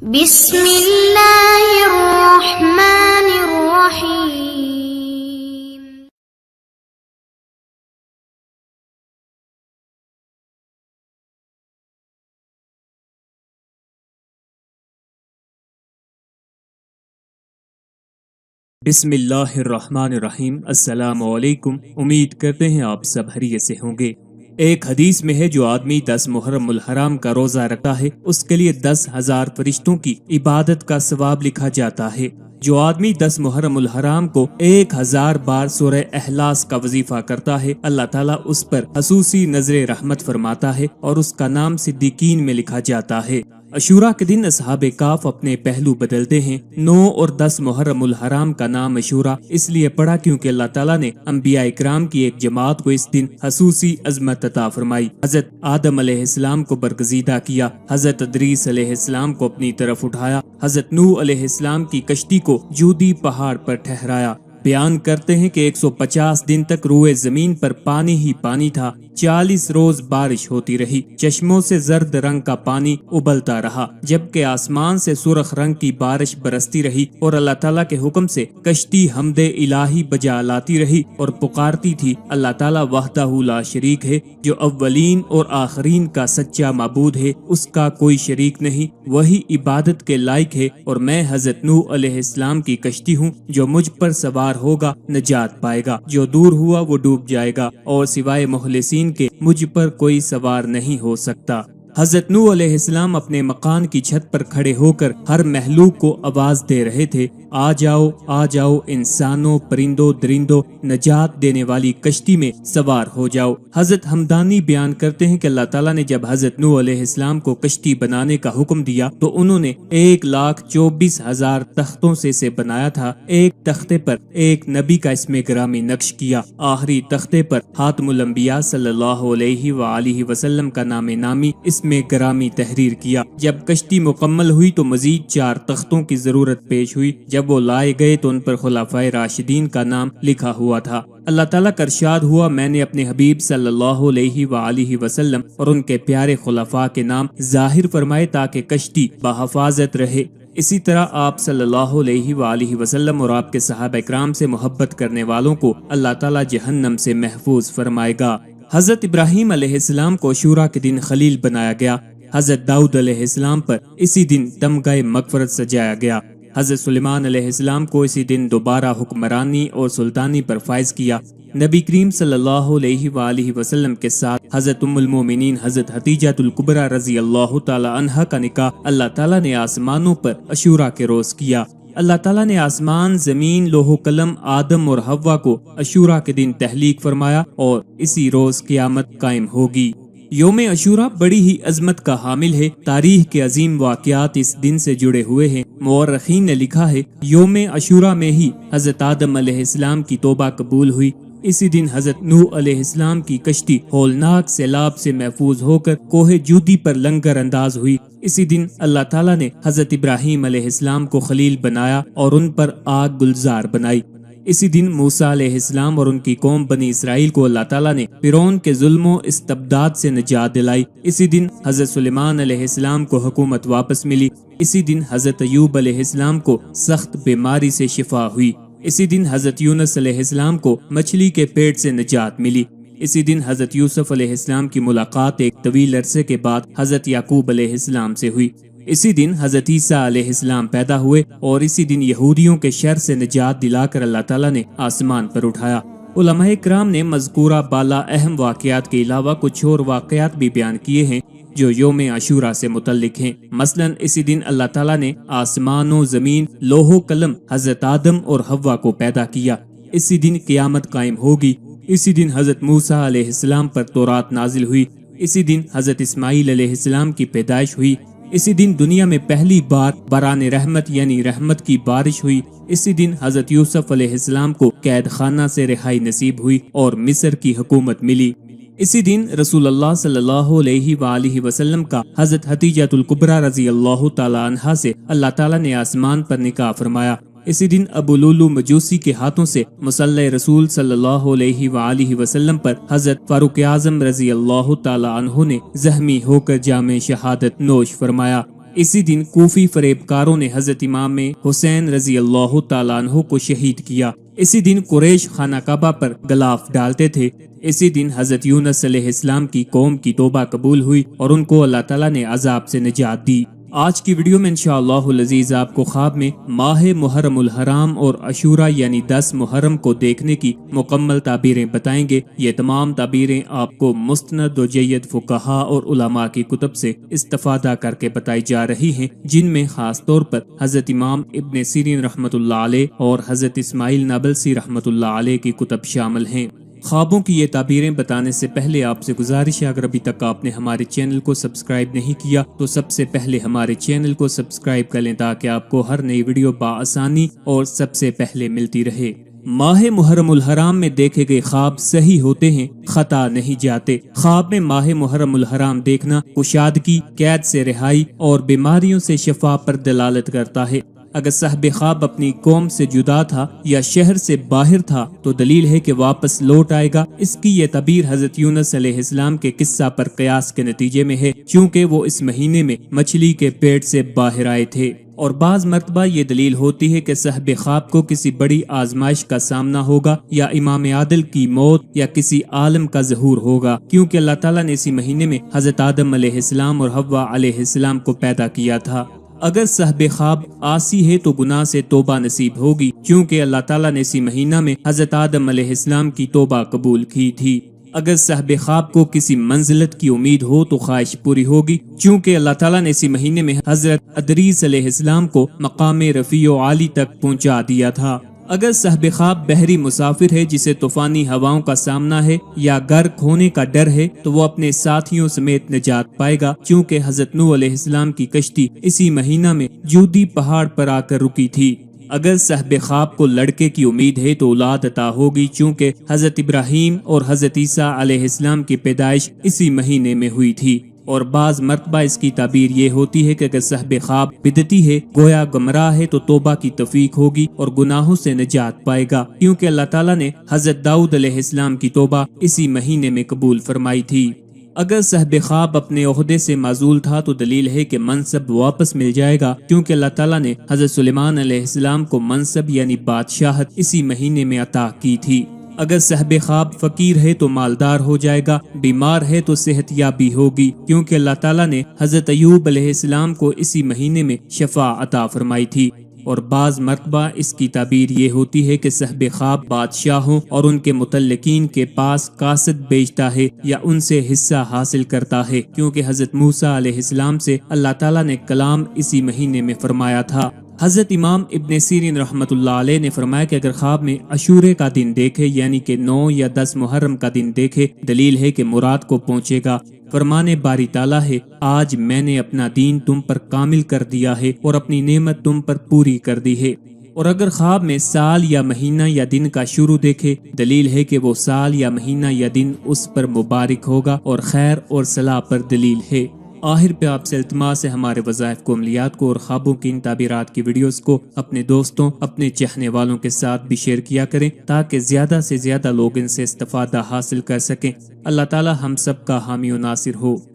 بسم اللہ الرحمن الرحیم۔ بسم اللہ الرحمن الرحیم۔ السلام علیکم، امید کرتے ہیں آپ سب خیریت سے ہوں گے۔ ایک حدیث میں ہے جو آدمی 10 محرم الحرام کا روزہ رکھتا ہے اس کے لیے 10,000 فرشتوں کی عبادت کا ثواب لکھا جاتا ہے۔ جو آدمی 10 محرم الحرام کو 1000 بار سورہ اخلاص کا وظیفہ کرتا ہے، اللہ تعالیٰ اس پر خصوصی نظر رحمت فرماتا ہے اور اس کا نام صدیقین میں لکھا جاتا ہے۔ عاشوراء کے دن اصحاب کہف اپنے پہلو بدلتے ہیں۔ 9 اور 10 محرم الحرام کا نام عاشوراء اس لیے پڑا کیونکہ اللہ تعالیٰ نے انبیاء اکرام کی ایک جماعت کو اس دن خصوصی عظمت عطا فرمائی۔ حضرت آدم علیہ السلام کو برگزیدہ کیا، حضرت ادریس علیہ السلام کو اپنی طرف اٹھایا، حضرت نوح علیہ السلام کی کشتی کو جودی پہاڑ پر ٹھہرایا۔ بیان کرتے ہیں کہ 150 دن تک روئے زمین پر پانی ہی پانی تھا، 40 روز بارش ہوتی رہی، چشموں سے زرد رنگ کا پانی ابلتا رہا، جبکہ آسمان سے سرخ رنگ کی بارش برستی رہی اور اللہ تعالیٰ کے حکم سے کشتی حمد الہی بجا لاتی رہی اور پکارتی تھی، اللہ تعالیٰ وحدہ لا شریک ہے، جو اولین اور آخرین کا سچا معبود ہے، اس کا کوئی شریک نہیں، وہی عبادت کے لائق ہے، اور میں حضرت نوح علیہ السلام کی کشتی ہوں، جو مجھ پر سوار ہوگا نجات پائے گا، جو دور ہوا وہ ڈوب جائے گا، اور سوائے مخلصین کے مجھ پر کوئی سوار نہیں ہو سکتا۔ حضرت نوح علیہ السلام اپنے مکان کی چھت پر کھڑے ہو کر ہر مخلوق کو آواز دے رہے تھے، آ جاؤ انسانوں، پرندوں، درندوں، نجات دینے والی کشتی میں سوار ہو جاؤ۔ حضرت حمدانی بیان کرتے ہیں کہ اللہ تعالیٰ نے جب حضرت نوح علیہ السلام کو کشتی بنانے کا حکم دیا تو انہوں نے 1,24,000 تختوں سے اسے بنایا تھا۔ ایک تختے پر ایک نبی کا اسم گرامی نقش کیا، آخری تختے پر خاتم الانبیاء صلی اللہ علیہ وآلہ وسلم کا نام نامی اسم گرامی تحریر کیا۔ جب کشتی مکمل ہوئی تو مزید 4 تختوں کی ضرورت پیش ہوئی، جب وہ لائے گئے تو ان پر خلفائے راشدین کا نام لکھا ہوا تھا۔ اللہ تعالیٰ کا ارشاد ہوا، میں نے اپنے حبیب صلی اللہ علیہ وآلہ وسلم اور ان کے پیارے خلفاء کے نام ظاہر فرمائے تاکہ کشتی بحفاظت رہے۔ اسی طرح آپ صلی اللہ علیہ وآلہ وسلم اور آپ کے صحابہ اکرام سے محبت کرنے والوں کو اللہ تعالیٰ جہنم سے محفوظ فرمائے گا۔ حضرت ابراہیم علیہ السلام کو عاشوراء کے دن خلیل بنایا گیا۔ حضرت داؤد علیہ السلام پر اسی دن تمغہ مغفرت سجایا گیا۔ حضرت سلیمان علیہ السلام کو اسی دن دوبارہ حکمرانی اور سلطانی پر فائز کیا۔ نبی کریم صلی اللہ علیہ وآلہ وسلم کے ساتھ حضرت ام المومنین حضرت حتیجہ الکبریٰ رضی اللہ تعالی عنہا کا نکاح اللہ تعالیٰ نے آسمانوں پر عاشوراء کے روز کیا۔ اللہ تعالیٰ نے آسمان، زمین، لوح و قلم، آدم اور حوا کو عاشوراء کے دن تخلیق فرمایا اور اسی روز قیامت قائم ہوگی۔ یوم عاشوراء بڑی ہی عظمت کا حامل ہے۔ تاریخ کے عظیم واقعات اس دن سے جڑے ہوئے ہیں۔ مورخین نے لکھا ہے یوم عاشوراء میں ہی حضرت آدم علیہ السلام کی توبہ قبول ہوئی۔ اسی دن حضرت نوح علیہ السلام کی کشتی ہولناک سیلاب سے محفوظ ہو کر کوہ جودی پر لنگر انداز ہوئی۔ اسی دن اللہ تعالیٰ نے حضرت ابراہیم علیہ السلام کو خلیل بنایا اور ان پر آگ گلزار بنائی۔ اسی دن موسیٰ علیہ السلام اور ان کی قوم بنی اسرائیل کو اللہ تعالیٰ نے فرعون کے ظلم و استبداد سے نجات دلائی۔ اسی دن حضرت سلیمان علیہ السلام کو حکومت واپس ملی۔ اسی دن حضرت ایوب علیہ السلام کو سخت بیماری سے شفا ہوئی۔ اسی دن حضرت یونس علیہ السلام کو مچھلی کے پیٹ سے نجات ملی۔ اسی دن حضرت یوسف علیہ السلام کی ملاقات ایک طویل عرصے کے بعد حضرت یعقوب علیہ السلام سے ہوئی۔ اسی دن حضرت عیسیٰ علیہ السلام پیدا ہوئے اور اسی دن یہودیوں کے شر سے نجات دلا کر اللہ تعالیٰ نے آسمان پر اٹھایا۔ علماء کرام نے مذکورہ بالا اہم واقعات کے علاوہ کچھ اور واقعات بھی بیان کیے ہیں جو یوم عاشوراء سے متعلق ہیں۔ مثلا اسی دن اللہ تعالیٰ نے آسمان و زمین، لوح و قلم، حضرت آدم اور حوا کو پیدا کیا۔ اسی دن قیامت قائم ہوگی۔ اسی دن حضرت موسیٰ علیہ السلام پر تورات نازل ہوئی۔ اسی دن حضرت اسماعیل علیہ السلام کی پیدائش ہوئی۔ اسی دن دنیا میں پہلی بار باران رحمت یعنی رحمت کی بارش ہوئی۔ اسی دن حضرت یوسف علیہ السلام کو قید خانہ سے رہائی نصیب ہوئی اور مصر کی حکومت ملی۔ اسی دن رسول اللہ صلی اللہ علیہ وآلہ وسلم کا حضرت حتیجہ الکبریٰ رضی اللہ تعالی عنہا سے اللہ تعالیٰ نے آسمان پر نکاح فرمایا۔ اسی دن ابو لولو مجوسی کے ہاتھوں سے مصلی رسول صلی اللہ علیہ وآلہ وسلم پر حضرت فاروق اعظم رضی اللہ تعالی عنہ نے زخمی ہو کر جام شہادت نوش فرمایا۔ اسی دن کوفی فریبکاروں نے حضرت امام حسین رضی اللہ تعالیٰ عنہ کو شہید کیا۔ اسی دن قریش خانہ کعبہ پر غلاف ڈالتے تھے۔ اسی دن حضرت یونس علیہ السلام کی قوم کی توبہ قبول ہوئی اور ان کو اللہ تعالیٰ نے عذاب سے نجات دی۔ آج کی ویڈیو میں انشاءاللہ العزیز آپ کو خواب میں ماہ محرم الحرام اور عاشوراء یعنی 10 محرم کو دیکھنے کی مکمل تعبیریں بتائیں گے۔ یہ تمام تعبیریں آپ کو مستند و جید فقہاء اور علماء کی کتب سے استفادہ کر کے بتائی جا رہی ہیں، جن میں خاص طور پر حضرت امام ابن سیرین رحمۃ اللہ علیہ اور حضرت اسماعیل نابلسی رحمۃ اللہ علیہ کی کتب شامل ہیں۔ خوابوں کی یہ تعبیریں بتانے سے پہلے آپ سے گزارش ہے، اگر ابھی تک آپ نے ہمارے چینل کو سبسکرائب نہیں کیا تو سب سے پہلے ہمارے چینل کو سبسکرائب کر لیں تاکہ آپ کو ہر نئی ویڈیو بآسانی اور سب سے پہلے ملتی رہے۔ ماہ محرم الحرام میں دیکھے گئے خواب صحیح ہوتے ہیں، خطا نہیں جاتے۔ خواب میں ماہ محرم الحرام دیکھنا کشادگی، قید سے رہائی اور بیماریوں سے شفا پر دلالت کرتا ہے۔ اگر صاحب خواب اپنی قوم سے جدا تھا یا شہر سے باہر تھا تو دلیل ہے کہ واپس لوٹ آئے گا۔ اس کی یہ تعبیر حضرت یونس علیہ السلام کے قصہ پر قیاس کے نتیجے میں ہے، چونکہ وہ اس مہینے میں مچھلی کے پیٹ سے باہر آئے تھے۔ اور بعض مرتبہ یہ دلیل ہوتی ہے کہ صاحب خواب کو کسی بڑی آزمائش کا سامنا ہوگا یا امام عادل کی موت یا کسی عالم کا ظہور ہوگا، کیونکہ اللہ تعالیٰ نے اسی مہینے میں حضرت آدم علیہ السلام اور حوا علیہ السلام کو پیدا کیا تھا۔ اگر صاحب خواب عاصی ہے تو گناہ سے توبہ نصیب ہوگی، کیونکہ اللہ تعالیٰ نے اسی مہینہ میں حضرت آدم علیہ السلام کی توبہ قبول کی تھی۔ اگر صاحب خواب کو کسی منزلت کی امید ہو تو خواہش پوری ہوگی، چونکہ اللہ تعالیٰ نے اسی مہینے میں حضرت ادریس علیہ السلام کو مقام رفیع و عالی تک پہنچا دیا تھا۔ اگر صاحب خواب بحری مسافر ہے جسے طوفانی ہواؤں کا سامنا ہے یا غرق ہونے کا ڈر ہے تو وہ اپنے ساتھیوں سمیت نجات پائے گا، چونکہ حضرت نوح علیہ السلام کی کشتی اسی مہینہ میں جودی پہاڑ پر آ کر رکی تھی۔ اگر صاحب خواب کو لڑکے کی امید ہے تو اولاد عطا ہوگی، چونکہ حضرت ابراہیم اور حضرت عیسیٰ علیہ السلام کی پیدائش اسی مہینے میں ہوئی تھی۔ اور بعض مرتبہ اس کی تعبیر یہ ہوتی ہے کہ اگر صاحب خواب بدعتی ہے، گویا گمراہ ہے، تو توبہ کی توفیق ہوگی اور گناہوں سے نجات پائے گا، کیونکہ اللہ تعالیٰ نے حضرت داؤد علیہ السلام کی توبہ اسی مہینے میں قبول فرمائی تھی۔ اگر صاحب خواب اپنے عہدے سے معزول تھا تو دلیل ہے کہ منصب واپس مل جائے گا، کیونکہ اللہ تعالیٰ نے حضرت سلیمان علیہ السلام کو منصب یعنی بادشاہت اسی مہینے میں عطا کی تھی۔ اگر صاحب خواب فقیر ہے تو مالدار ہو جائے گا، بیمار ہے تو صحت یابی ہوگی، کیونکہ اللہ تعالیٰ نے حضرت ایوب علیہ السلام کو اسی مہینے میں شفا عطا فرمائی تھی۔ اور بعض مرتبہ اس کی تعبیر یہ ہوتی ہے کہ صاحب خواب بادشاہوں اور ان کے متعلقین کے پاس قاصد بیچتا ہے یا ان سے حصہ حاصل کرتا ہے، کیونکہ حضرت موسیٰ علیہ السلام سے اللہ تعالیٰ نے کلام اسی مہینے میں فرمایا تھا۔ حضرت امام ابن سیرین رحمۃ اللہ علیہ نے فرمایا کہ اگر خواب میں عاشورے کا دن دیکھے یعنی کہ 9 یا 10 محرم کا دن دیکھے، دلیل ہے کہ مراد کو پہنچے گا۔ فرمانے باری تعالیٰ ہے، آج میں نے اپنا دین تم پر کامل کر دیا ہے اور اپنی نعمت تم پر پوری کر دی ہے۔ اور اگر خواب میں سال یا مہینہ یا دن کا شروع دیکھے، دلیل ہے کہ وہ سال یا مہینہ یا دن اس پر مبارک ہوگا اور خیر اور صلاح پر دلیل ہے۔ آخر پہ آپ سے التماس ہے ہمارے وظائف کو، عملیات کو اور خوابوں کی ان تعبیرات کی ویڈیوز کو اپنے دوستوں، اپنے چاہنے والوں کے ساتھ بھی شیئر کیا کریں تاکہ زیادہ سے زیادہ لوگ ان سے استفادہ حاصل کر سکیں۔ اللہ تعالی ہم سب کا حامی و ناصر ہو۔